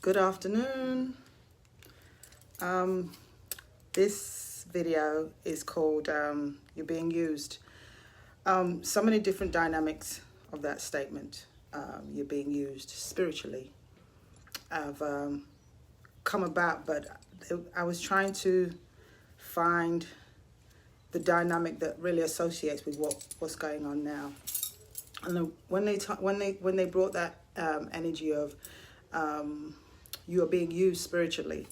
Good afternoon. This video is called You're Being Used. So many different dynamics of that statement. You're being used spiritually have come about, but I was trying to find the dynamic that really associates with what's going on now. And when they brought that energy of you are being used spiritually,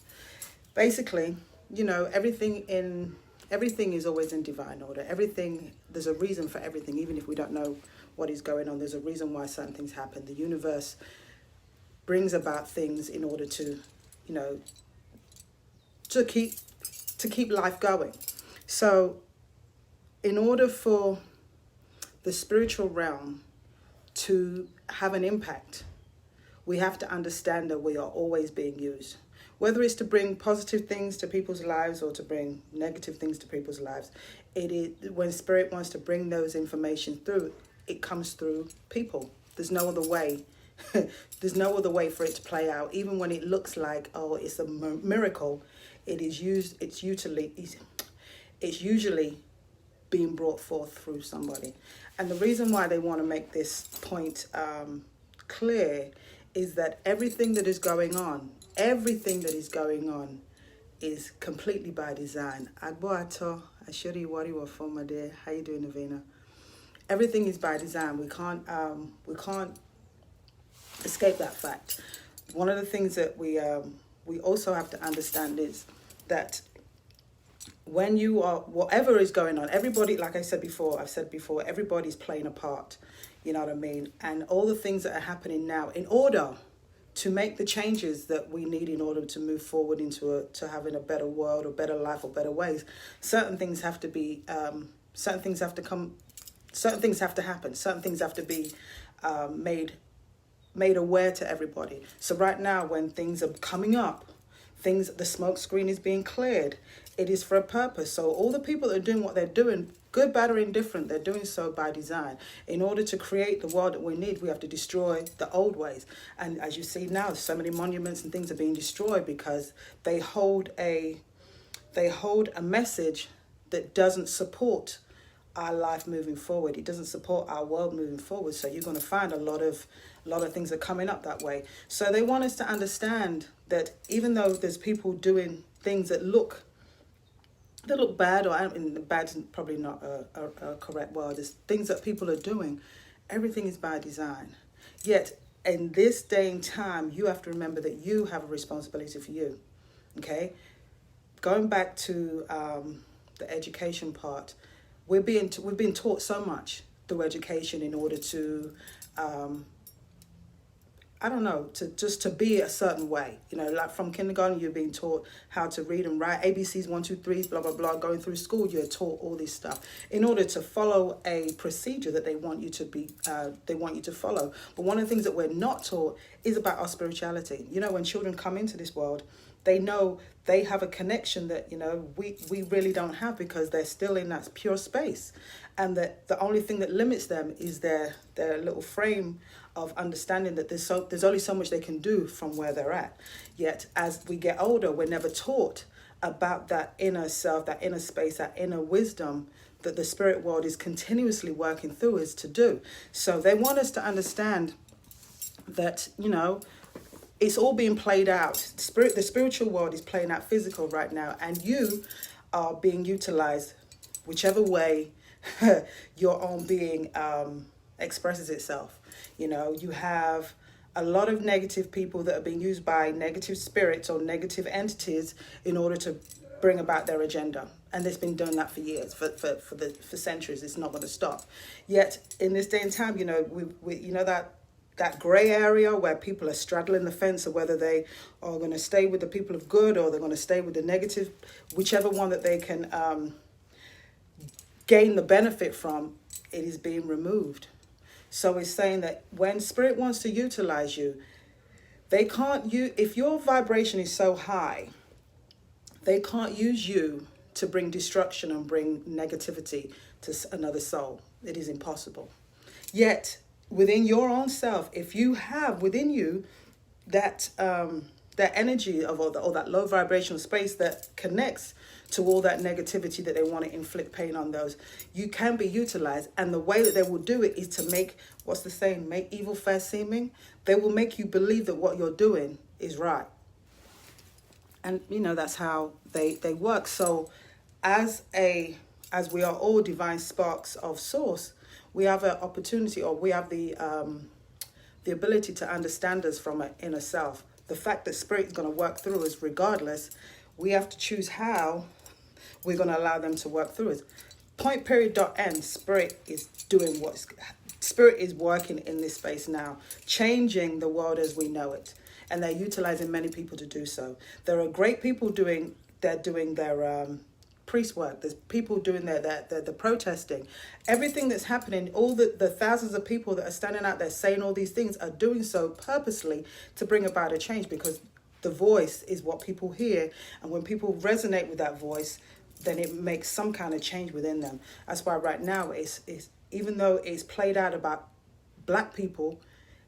basically, everything is always in divine order. Everything, there's a reason for everything, even if we don't know what is going on. There's a reason why certain things happen. The universe brings about things in order to, to keep life going. So, in order for the spiritual realm to have an impact, we have to understand that we are always being used. Whether it's to bring positive things to people's lives or to bring negative things to people's lives, it is when Spirit wants to bring those information through, it comes through people. There's no other way. There's no other way for it to play out. Even when it looks like, oh, it's a miracle, it is used. It's usually being brought forth through somebody. And the reason why they want to make this point clear is that everything that is going on is completely by design. Agboato, Ashuri Wariwa Fomade, how you doing, Navina? Everything is by design. We can't escape that fact. One of the things that we also have to understand is that when you are, whatever is going on, everybody, like I've said before, everybody's playing a part, you know what I mean? And all the things that are happening now, in order to make the changes that we need in order to move forward to having a better world or better life or better ways, certain things have to be, certain things have to happen, certain things have to be made aware to everybody. So right now, when things are coming up, the smoke screen is being cleared. It is for a purpose. So all the people that are doing what they're doing, good, bad, or indifferent, they're doing so by design. In order to create the world that we need, we have to destroy the old ways. And as you see now, so many monuments and things are being destroyed because they hold a message that doesn't support our life moving forward. It doesn't support our world moving forward. So you're going to find a lot of things are coming up that way. So they want us to understand that even though there's people doing things that look bad, or I mean, bad is probably not a correct word. There's things that people are doing. Everything is by design. Yet in this day and time, you have to remember that you have a responsibility for you. Okay, going back to the education part. We've been taught so much through education in order to, to be a certain way. Like from kindergarten, you're being taught how to read and write, ABCs, 1, 2, 3s, blah, blah, blah. Going through school, you're taught all this stuff in order to follow a procedure that they want you to follow. But one of the things that we're not taught is about our spirituality. When children come into this world, they know they have a connection that, we really don't have because they're still in that pure space. And that the only thing that limits them is their little frame of understanding that there's only so much they can do from where they're at. Yet, as we get older, we're never taught about that inner self, that inner space, that inner wisdom that the spirit world is continuously working through us to do. So they want us to understand that, it's all being played out. The spiritual world is playing out physical right now, and you are being utilized whichever way your own being expresses itself. You have a lot of negative people that are being used by negative spirits or negative entities in order to bring about their agenda. And they've been doing that for years, for centuries. It's not going to stop. Yet in this day and time, that grey area where people are straddling the fence of whether they are going to stay with the people of good or they're going to stay with the negative, whichever one that they can gain the benefit from, it is being removed. So it's saying that when Spirit wants to utilize you, they can't if your vibration is so high, they can't use you to bring destruction and bring negativity to another soul. It is impossible. Yet, within your own self, if you have within you that that energy of all that low vibrational space that connects to all that negativity that they want to inflict pain on those. You can be utilized, and the way that they will do it is to make, what's the saying, make evil fair seeming. They will make you believe that what you're doing is right. And that's how they work. So as we are all divine sparks of source, we have an opportunity, or we have the ability to understand us from an inner self. The fact that spirit is going to work through us regardless, we have to choose how we're going to allow them to work through us. Point period dot end. Spirit is Spirit is working in this space now, changing the world as we know it. And they're utilizing many people to do so. There are great people doing their priest work. There's people doing the protesting. Everything that's happening, all the thousands of people that are standing out there saying all these things are doing so purposely to bring about a change, because the voice is what people hear. And when people resonate with that voice, then it makes some kind of change within them. That's why right now, it's even though it's played out about Black people,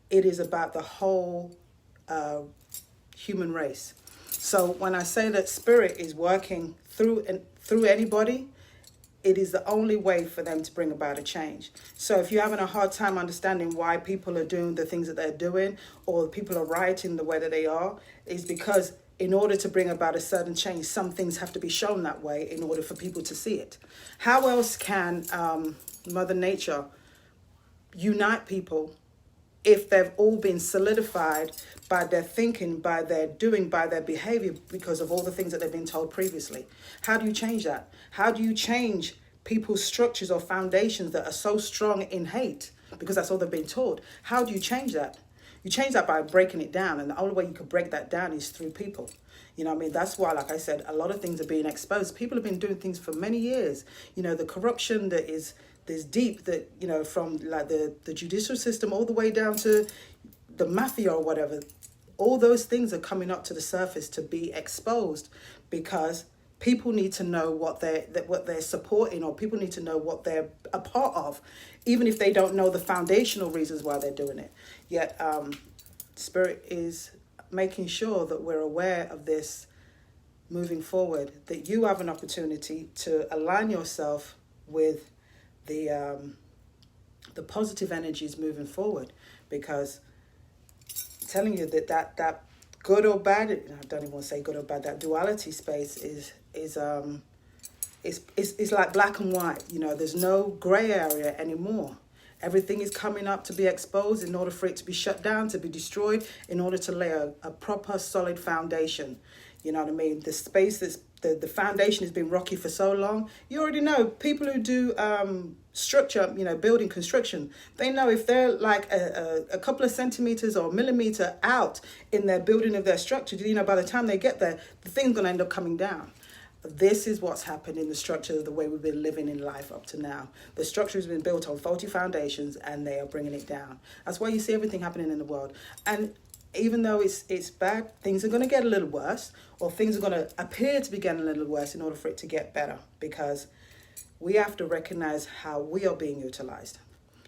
it is about the whole human race. So when I say that spirit is working through anybody, it is the only way for them to bring about a change. So if you're having a hard time understanding why people are doing the things that they're doing, or people are rioting the way that they are, is because in order to bring about a certain change, some things have to be shown that way in order for people to see it. How else can Mother Nature unite people if they've all been solidified by their thinking, by their doing, by their behavior, because of all the things that they've been told previously? How do you change that? How do you change people's structures or foundations that are so strong in hate? Because that's all they've been taught. How do you change that? You change that by breaking it down. And the only way you can break that down is through people. You know what I mean? That's why, like I said, a lot of things are being exposed. People have been doing things for many years. The corruption that is this deep, that, from like the judicial system all the way down to the mafia or whatever. All those things are coming up to the surface to be exposed, because people need to know what they're supporting, or people need to know what they're a part of, even if they don't know the foundational reasons why they're doing it. Yet Spirit is making sure that we're aware of this moving forward, that you have an opportunity to align yourself with the positive energies moving forward, because I'm telling you that good or bad, I don't even want to say good or bad, that duality space is like black and white. There's no gray area anymore. Everything is coming up to be exposed in order for it to be shut down, to be destroyed, in order to lay a proper solid foundation. You know what I mean? The space that's the foundation has been rocky for so long. You already know people who do structure, building construction, they know if they're like a couple of centimeters or millimeter out in their building of their structure, by the time they get there, the thing's going to end up coming down. This is what's happened in the structure of the way we've been living in life up to now. The structure has been built on faulty foundations, and they are bringing it down. That's why you see everything happening in the world. And even though it's bad, things are going to get a little worse, or things are going to appear to be getting a little worse in order for it to get better, because we have to recognize how we are being utilized.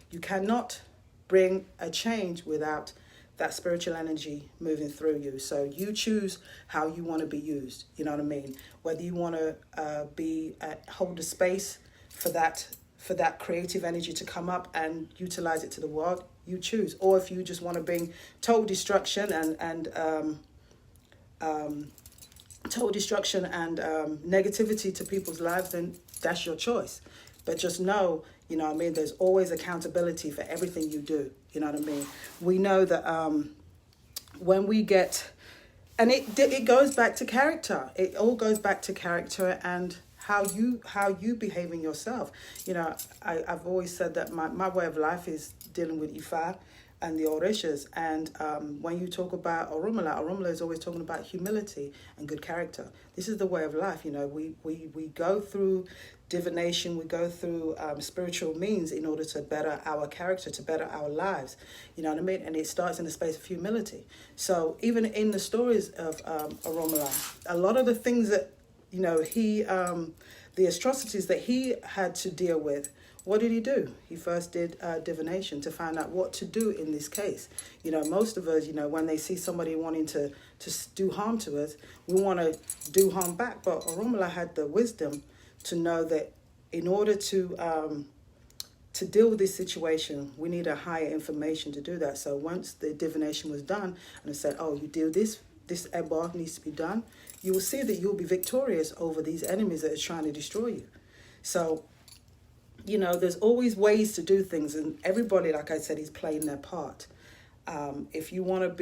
You cannot bring a change without that spiritual energy moving through you. So you choose how you want to be used. You know what I mean? Whether you want to hold a space for that creative energy to come up and utilize it to the world, you choose. Or if you just want to bring total destruction and negativity to people's lives, then that's your choice. But just know, there's always accountability for everything you do. You know what I mean? We know that when we get, and it goes back to character. It all goes back to character and how you behave in yourself. I've always said that my way of life is dealing with Ifa and the Orishas. And when you talk about Orunmila is always talking about humility and good character. This is the way of life. We go through divination, we go through spiritual means in order to better our character, to better our lives. You know what I mean? And it starts in the space of humility. So even in the stories of Orunmila, a lot of the things that, the atrocities that he had to deal with what did he do? He first did divination to find out what to do in this case. You know, most of us, you know, when they see somebody wanting to do harm to us, we want to do harm back. But Orunmila had the wisdom to know that in order to deal with this situation, we need a higher information to do that. So once the divination was done, and it said, oh, you do this eba needs to be done, you will see that you'll be victorious over these enemies that are trying to destroy you. So, you know, there's always ways to do things, and everybody, like I said, is playing their part. If you want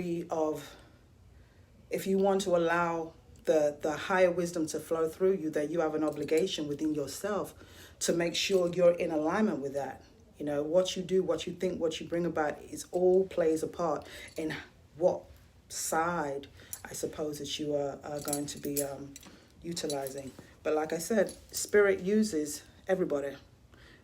to allow the higher wisdom to flow through you, that you have an obligation within yourself to make sure you're in alignment with that. You know, what you do, what you think, what you bring about, is all plays a part in what side, I suppose, that you are going to be utilizing. But like I said, Spirit uses everybody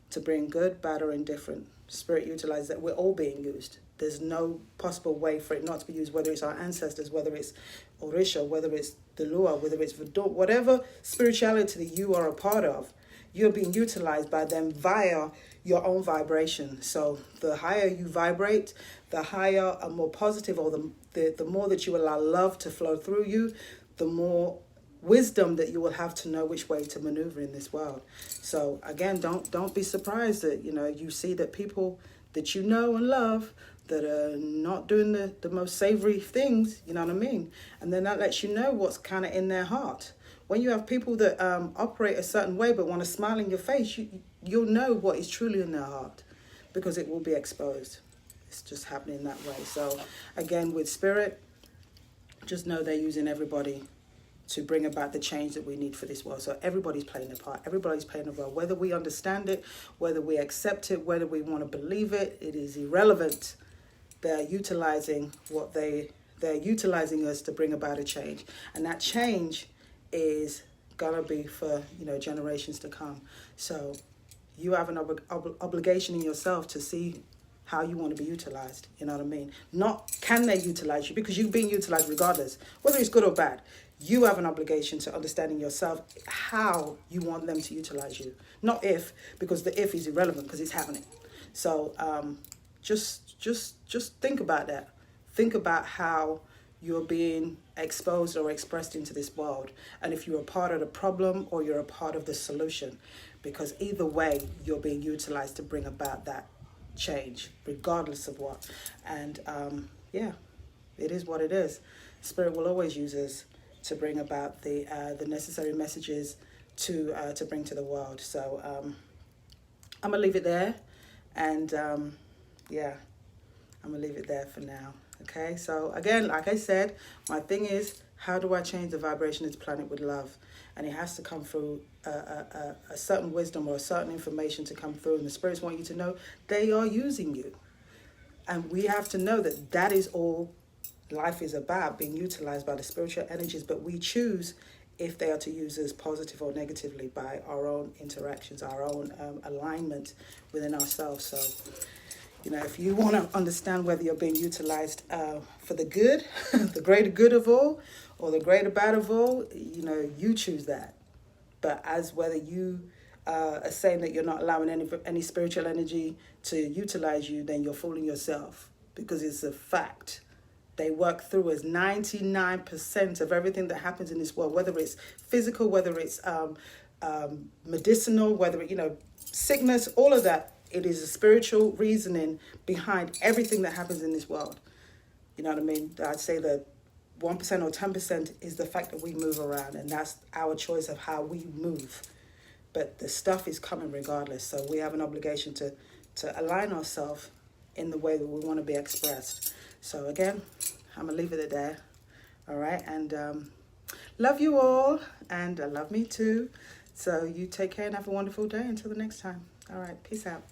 to bring good, bad, or indifferent. Spirit utilizes that. We're all being used. There's no possible way for it not to be used, whether it's our ancestors, whether it's Orisha, whether it's the Lua, whether it's Voodoo, whatever spirituality that you are a part of, you're being utilized by them via your own vibration. So the higher you vibrate, the higher and more positive, or the more that you allow love to flow through you, the more wisdom that you will have to know which way to maneuver in this world. So again, don't be surprised that, you know, you see that people that you know and love that are not doing the most savory things, you know what I mean? And then that lets you know what's kind of in their heart. When you have people that operate a certain way but want to smile in your face, you'll know what is truly in their heart, because it will be exposed. It's just happening that way. So again, with Spirit, just know they're using everybody to bring about the change that we need for this world. So everybody's playing a part. Everybody's playing a role. Whether we understand it, whether we accept it, whether we want to believe it, it is irrelevant. They're utilizing they're utilizing us to bring about a change. And that change is gonna be for, you know, generations to come. So you have an obligation in yourself to see how you want to be utilized. You know what I mean? Not can they utilize you, because you're being utilized regardless, whether it's good or bad. You have an obligation to understanding yourself how you want them to utilize you. Not if, because the if is irrelevant because it's happening. So just think about that. Think about how you're being exposed or expressed into this world, and if you're a part of the problem or you're a part of the solution, because either way you're being utilized to bring about that change, regardless of what. And yeah, it is what it is. Spirit will always use us to bring about the necessary messages to bring to the world. So I'm gonna leave it there, and yeah, I'm gonna leave it there for now. Okay, so again, like I said, my thing is, how do I change the vibration of this planet with love? And it has to come through a certain wisdom or a certain information to come through. And the spirits want you to know they are using you. And we have to know that that is all life is about, being utilized by the spiritual energies. But we choose if they are to use us positive or negatively by our own interactions, our own alignment within ourselves. So, you know, if you want to understand whether you're being utilized for the good, the greater good of all, or the greater bad of all, you know, you choose that. But as whether you are saying that you're not allowing any spiritual energy to utilize you, then you're fooling yourself, because it's a fact. They work through us. 99% of everything that happens in this world, whether it's physical, whether it's medicinal, whether, you know, sickness, all of that, it is a spiritual reasoning behind everything that happens in this world. You know what I mean? I'd say that 1% or 10% is the fact that we move around, and that's our choice of how we move. But the stuff is coming regardless. So we have an obligation to align ourselves in the way that we want to be expressed. So again, I'm going to leave it there. All right. And love you all. And love me too. So you take care and have a wonderful day until the next time. All right. Peace out.